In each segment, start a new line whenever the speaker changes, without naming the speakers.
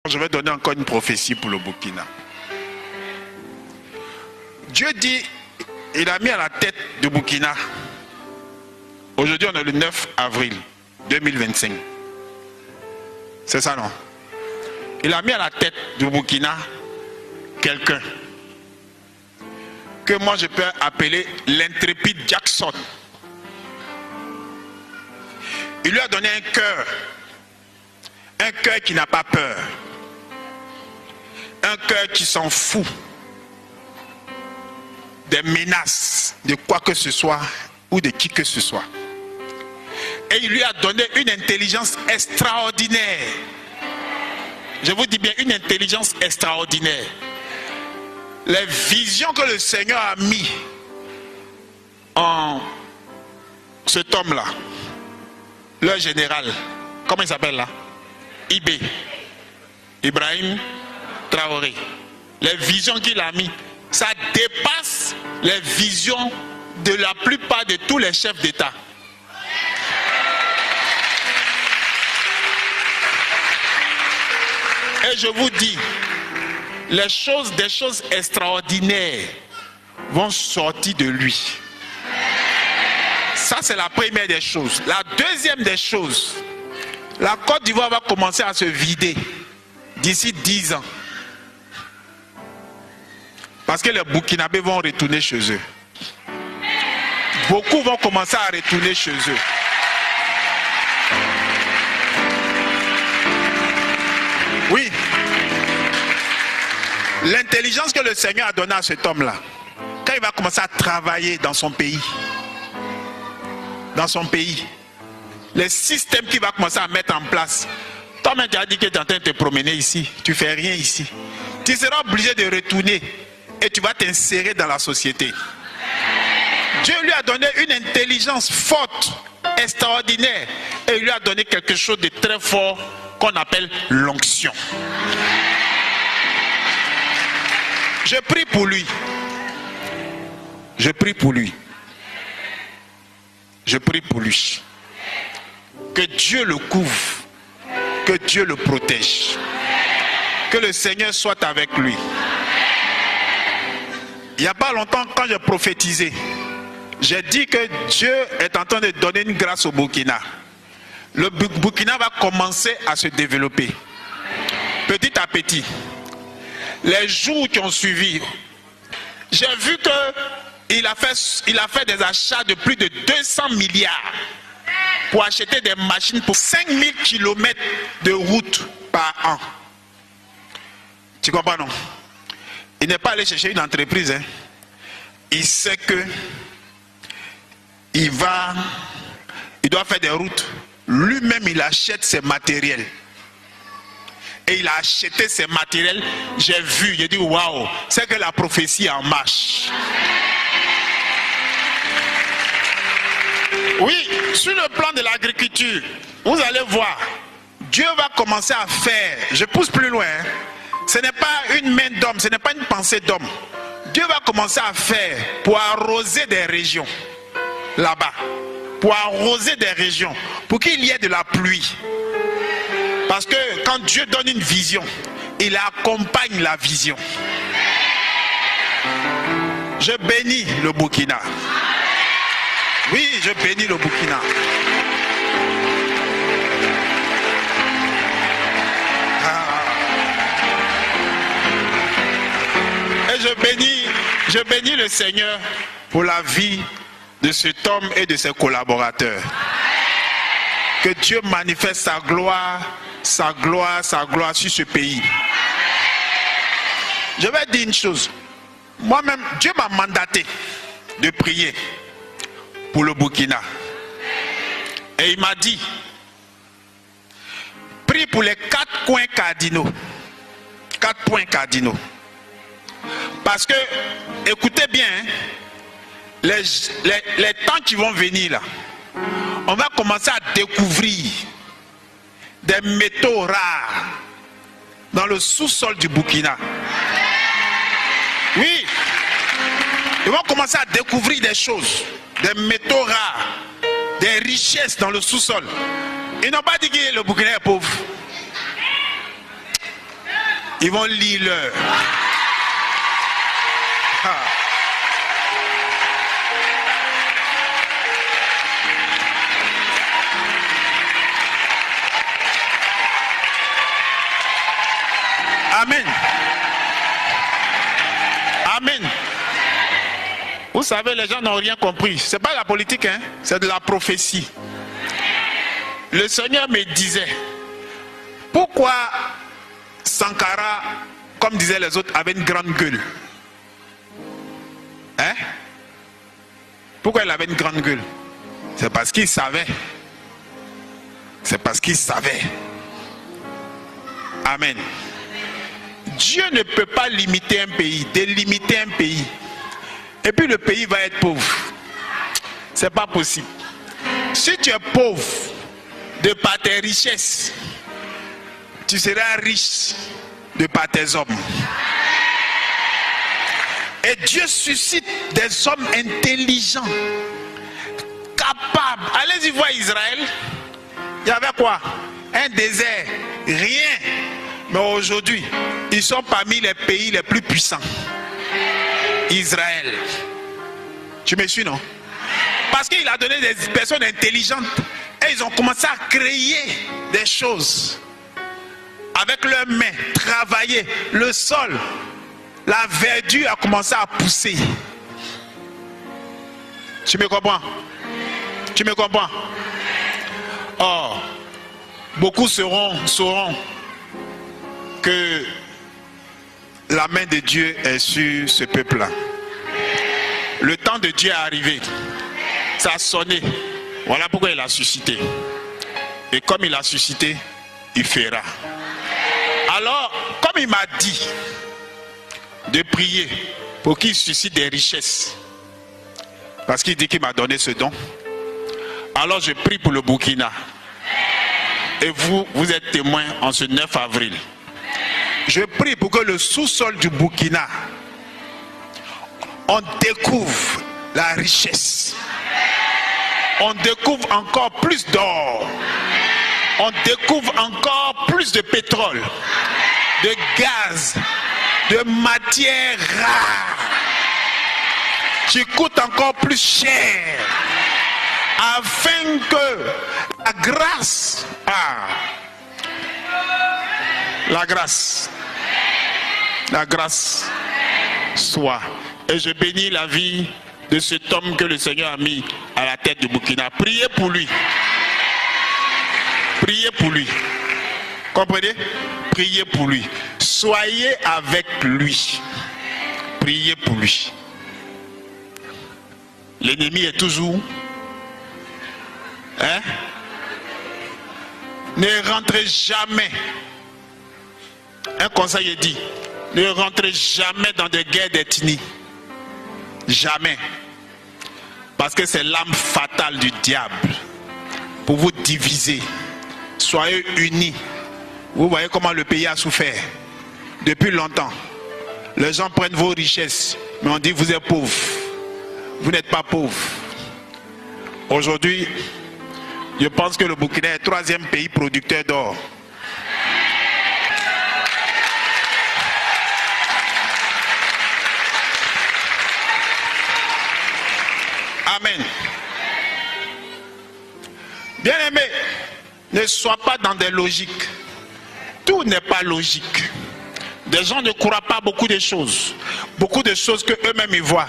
Je vais donner encore une prophétie pour le Burkina. Dieu dit, il a mis à la tête du Burkina. Aujourd'hui, on est le 9 avril 2025. C'est ça, non? Il a mis à la tête du Burkina quelqu'un que moi je peux appeler l'intrépide Jackson. Il lui a donné un cœur qui n'a pas peur, un cœur qui s'en fout des menaces de quoi que ce soit ou de qui que ce soit. Et il lui a donné une intelligence extraordinaire. Je vous dis bien, une intelligence extraordinaire. Les visions que le Seigneur a mis en cet homme-là, leur général, comment il s'appelle là? Ibrahim Traoré. Les visions qu'il a mis, ça dépasse les visions de la plupart de tous les chefs d'État. Et je vous dis, des choses extraordinaires vont sortir de lui. Ça, c'est la première des choses. La deuxième des choses, la Côte d'Ivoire va commencer à se vider d'ici 10 ans. Parce que les Burkinabés vont retourner chez eux. Beaucoup vont commencer à retourner chez eux. Oui. L'intelligence que le Seigneur a donnée à cet homme-là, quand il va commencer à travailler dans son pays, les systèmes qu'il va commencer à mettre en place, toi-même tu as dit que tu es en train de te promener ici, tu ne fais rien ici. Tu seras obligé de retourner et tu vas t'insérer dans la société. Dieu lui a donné une intelligence forte, extraordinaire, et il lui a donné quelque chose de très fort qu'on appelle l'onction. Je prie pour lui. Je prie pour lui. Je prie pour lui. Que Dieu le couvre. Que Dieu le protège. Que le Seigneur soit avec lui. Il n'y a pas longtemps, quand j'ai prophétisé, j'ai dit que Dieu est en train de donner une grâce au Burkina. Le Burkina va commencer à se développer. Petit à petit. Les jours qui ont suivi, j'ai vu qu'il a fait des achats de plus de 200 milliards pour acheter des machines pour 5000 km de route par an. Tu comprends, non? Il n'est pas allé chercher une entreprise. Hein. Il sait que il doit faire des routes. Lui-même, il achète ses matériels. Et il a acheté ses matériels. J'ai vu, j'ai dit waouh, c'est que la prophétie est en marche. Oui, sur le plan de l'agriculture, vous allez voir, Dieu va commencer à faire, je pousse plus loin, hein. Ce n'est pas une main d'homme, ce n'est pas une pensée d'homme. Dieu va commencer à faire pour arroser des régions là-bas, pour arroser des régions, pour qu'il y ait de la pluie. Parce que quand Dieu donne une vision, il accompagne la vision. Je bénis le Burkina. Oui, je bénis le Burkina. Et je bénis le Seigneur pour la vie de cet homme et de ses collaborateurs. Que Dieu manifeste sa gloire sur ce pays. Je vais dire une chose. Moi-même, Dieu m'a mandaté de prier pour le Burkina. Et il m'a dit, prie pour les 4 points cardinaux. 4 points cardinaux. Parce que, écoutez bien, les temps qui vont venir là, on va commencer à découvrir des métaux rares dans le sous-sol du Burkina. Oui, ils vont commencer à découvrir des choses, des métaux rares, des richesses dans le sous-sol. Ils n'ont pas dit que le Burkina est pauvre. Ils vont lire leur. Amen. Amen. Vous savez, les gens n'ont rien compris. Ce n'est pas la politique, hein? C'est de la prophétie. Le Seigneur me disait, pourquoi Sankara, comme disaient les autres, avait une grande gueule? Hein? Pourquoi il avait une grande gueule? C'est parce qu'il savait. C'est parce qu'il savait. Amen. Dieu ne peut pas limiter un pays, délimiter un pays. Et puis le pays va être pauvre. C'est pas possible. Si tu es pauvre de par tes richesses, tu seras riche de par tes hommes. Et Dieu suscite des hommes intelligents, capables. Allez-y voir Israël. Il y avait quoi? Un désert, rien. Mais aujourd'hui, ils sont parmi les pays les plus puissants. Israël. Tu me suis, non? Parce qu'il a donné des personnes intelligentes et ils ont commencé à créer des choses avec leurs mains, travailler le sol. La verdure a commencé à pousser. Tu me comprends? Tu me comprends? Or, beaucoup sauront que la main de Dieu est sur ce peuple-là. Le temps de Dieu est arrivé. Ça a sonné. Voilà pourquoi il a suscité. Et comme il a suscité, il fera. Alors, comme il m'a dit de prier pour qu'il suscite des richesses, parce qu'il dit qu'il m'a donné ce don, alors je prie pour le Burkina. Et vous êtes témoins en ce 9 avril. Je prie pour que le sous-sol du Burkina, on découvre la richesse. On découvre encore plus d'or. On découvre encore plus de pétrole, de gaz, de matières rares qui coûtent encore plus cher, afin que la grâce, la grâce soit. Et je bénis la vie de cet homme que le Seigneur a mis à la tête du Burkina. Priez pour lui. Priez pour lui. Comprenez? Priez pour lui. Soyez avec lui. Priez pour lui. L'ennemi est toujours. Hein? Ne rentrez jamais. Un conseil est dit. Ne rentrez jamais dans des guerres d'ethnie. Jamais. Parce que c'est l'âme fatale du diable. Pour vous diviser. Soyez unis. Vous voyez comment le pays a souffert. Depuis longtemps. Les gens prennent vos richesses. Mais on dit vous êtes pauvres. Vous n'êtes pas pauvres. Aujourd'hui, je pense que le Burkina est le 3e pays producteur d'or. Amen. Bien-aimé, ne sois pas dans des logiques. Tout n'est pas logique. Des gens ne croient pas beaucoup de choses. Beaucoup de choses que eux-mêmes y voient.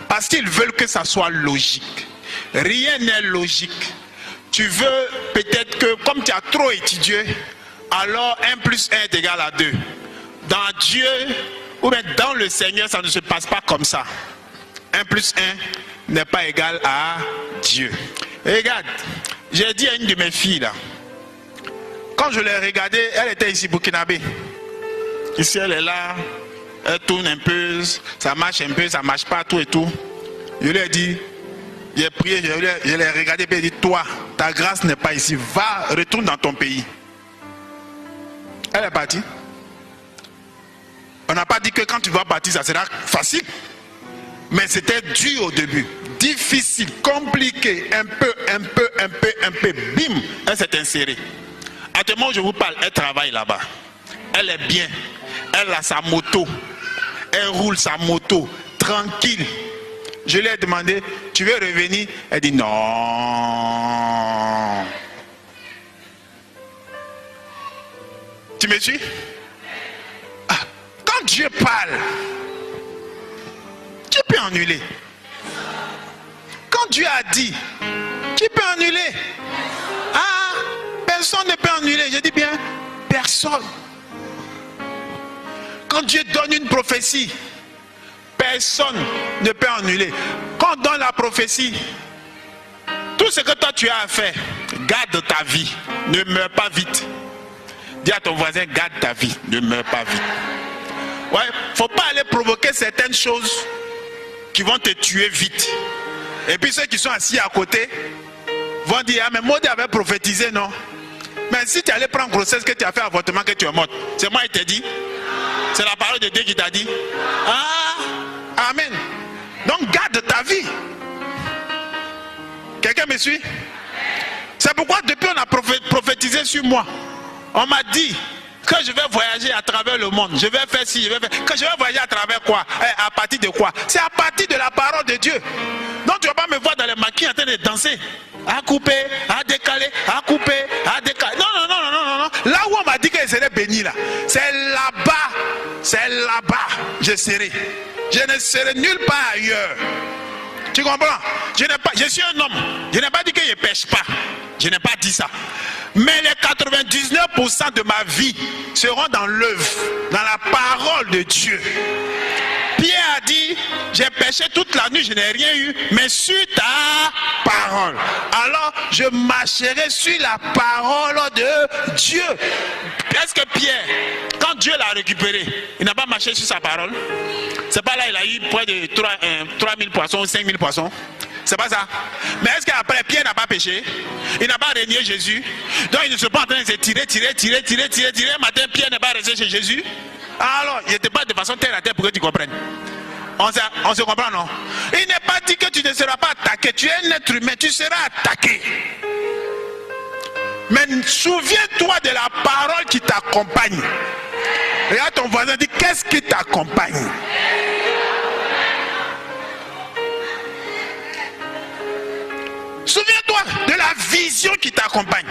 Parce qu'ils veulent que ça soit logique. Rien n'est logique. Tu veux peut-être que, comme tu as trop étudié, alors 1 plus 1 est égal à 2. Dans Dieu, ou bien dans le Seigneur, ça ne se passe pas comme ça. 1 plus 1 n'est pas égal à Dieu. Et regarde, j'ai dit à une de mes filles là, quand je l'ai regardée, elle était ici burkinabé. Ici elle est là, elle tourne un peu, ça marche un peu, ça marche pas, tout et tout. Je lui ai dit, j'ai prié, je l'ai regardé, et dit, toi, ta grâce n'est pas ici, va, retourne dans ton pays. Elle est partie. On n'a pas dit que quand tu vas partir, ça sera facile. Mais c'était dur au début, difficile, compliqué, un peu, bim, elle s'est insérée. Actuellement, je vous parle, elle travaille là-bas. Elle est bien. Elle a sa moto. Elle roule sa moto, tranquille. Je lui ai demandé, tu veux revenir? Elle dit non. Tu me suis? Ah, quand Dieu parle, tu peux annuler. Quand Dieu a dit, tu peux annuler. Ah, personne ne peut annuler. Je dis bien, personne. Quand Dieu donne une prophétie, personne ne peut annuler. Quand on donne la prophétie, tout ce que toi tu as à faire, garde ta vie, ne meurs pas vite. Dis à ton voisin, garde ta vie, ne meurs pas vite. Ouais, faut pas aller provoquer certaines choses qui vont te tuer vite. Et puis ceux qui sont assis à côté vont dire, ah mais Maudit avait prophétisé, non? Mais si tu allais prendre grossesse, que tu as fait avortement, que tu es morte, c'est moi qui t'ai dit? C'est la parole de Dieu qui t'a dit? Ah, amen. Donc garde ta vie. Quelqu'un me suit? C'est pourquoi depuis on a prophétisé sur moi. On m'a dit que je vais voyager à travers le monde. Je vais faire ci, je vais faire... Que je vais voyager à travers quoi? À partir de quoi? C'est à partir de la parole de Dieu. Donc tu ne vas pas me voir dans les maquis en train de danser. À couper, à décaler, à couper, à décaler. Non, non, non, non, non, non. Là où on m'a dit que je serais béni là, c'est là-bas. C'est là-bas. Je serai. Je ne serai nulle part ailleurs. Tu comprends? Je suis un homme. Je n'ai pas dit que je ne pêche pas. Je n'ai pas dit ça. Mais les 99% de ma vie seront dans l'œuvre, dans la parole de Dieu. Pierre a dit, j'ai péché toute la nuit, je n'ai rien eu, mais sur ta parole. Alors, je marcherai sur la parole de Dieu. Est-ce que Pierre, quand Dieu l'a récupéré, il n'a pas marché sur sa parole? C'est pas là, il a eu près de 3000 poissons, 5000 poissons. C'est pas ça. Mais est-ce qu'après Pierre n'a pas péché? Il n'a pas régné Jésus. Donc il ne se pas en train de se tirer. Un matin, Pierre n'est pas resté chez Jésus. Alors, il n'était pas de façon terre à terre pour que tu comprennes. On se comprend, non? Il n'est pas dit que tu ne seras pas attaqué. Tu es un être humain, tu seras attaqué. Mais souviens-toi de la parole qui t'accompagne. Regarde ton voisin, dis, qu'est-ce qui t'accompagne? Souviens-toi de la vision qui t'accompagne.